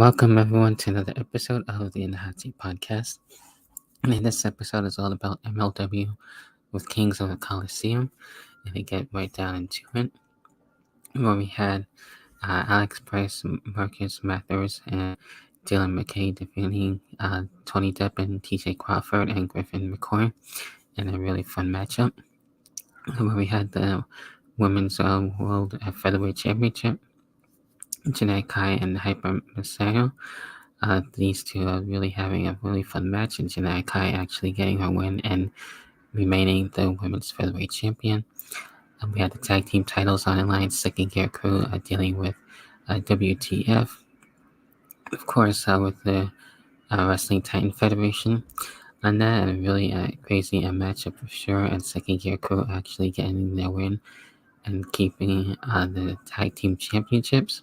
Welcome everyone to another episode of the In the Hot Seat podcast. And this episode is all about MLW with Kings of the Colosseum, and to get right down into it, where we had Alex Price, Marcus Mathers, and Dylan McKay defeating Tony Deppen, TJ Crawford, and Griffin McCoy in a really fun matchup. Where we had the Women's World Featherweight Championship, Janae Kai and Hyper Masayo. These two are really having a really fun match, and Janae Kai actually getting her win and remaining the women's featherweight champion. We had the tag team titles on the line. Second Gear Crew dealing with WTF, of course, with the Wrestling Titan Federation. And that really crazy matchup for sure. And Second Gear Crew actually getting their win and keeping the tag team championships.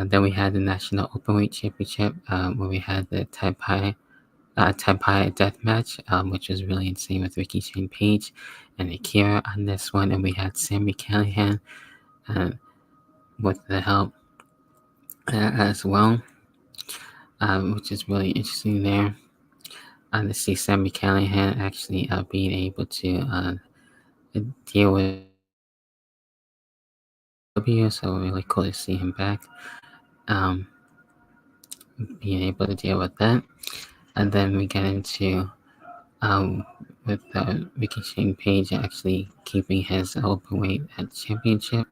Then we had the National Openweight Championship, where we had the Taipei Death Match, which was really insane with Ricky Shane Page and Akira on this one. And we had Sami Callihan with the help as well, which is really interesting there. To see Sami Callihan actually being able to deal with W, so really cool to see him back. Being able to deal with that. And then we get into with Ricky Shane Page actually keeping his openweight championship.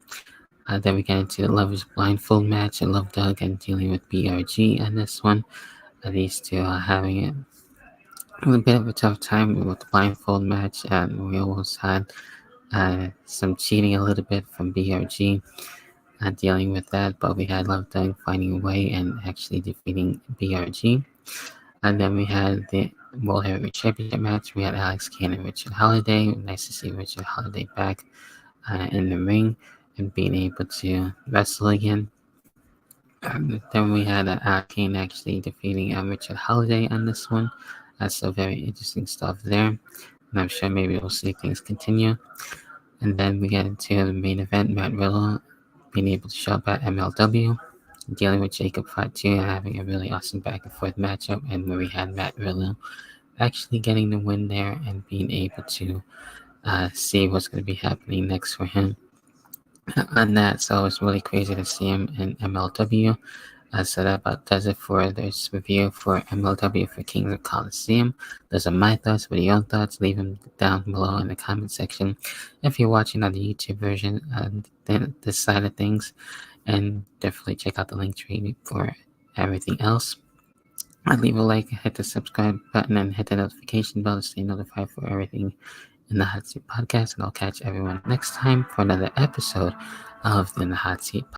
Then we get into the Lovers Blindfold match, and Love Doug and dealing with BRG on this one. These two are having a bit of a tough time with the blindfold match, and we almost had some cheating a little bit from BRG. Dealing with that, but we had Love Doug finding a way and actually defeating BRG. And then we had the World Heavyweight Championship match. We had Alex Kane and Richard Holiday. Nice to see Richard Holiday back in the ring and being able to wrestle again. Then we had Alex Kane actually defeating Richard Holiday on this one. So very interesting stuff there. And I'm sure maybe we'll see things continue. And then we get into the main event, Matt Riddle being able to show up at MLW, dealing with Jacob Fatu and having a really awesome back and forth matchup, and where we had Matt Riddle actually getting the win there and being able to see what's going to be happening next for him on that. So it's really crazy to see him in MLW. So that about does it for this review for MLW for Kings of Colosseum. Those are my thoughts. What are your thoughts? Leave them down below in the comment section. If you're watching on the YouTube version, this side of things, and definitely check out the link tree for everything else. Leave a like, hit the subscribe button, and hit the notification bell to stay notified for everything in the Hot Seat podcast. And I'll catch everyone next time for another episode of the Hot Seat podcast.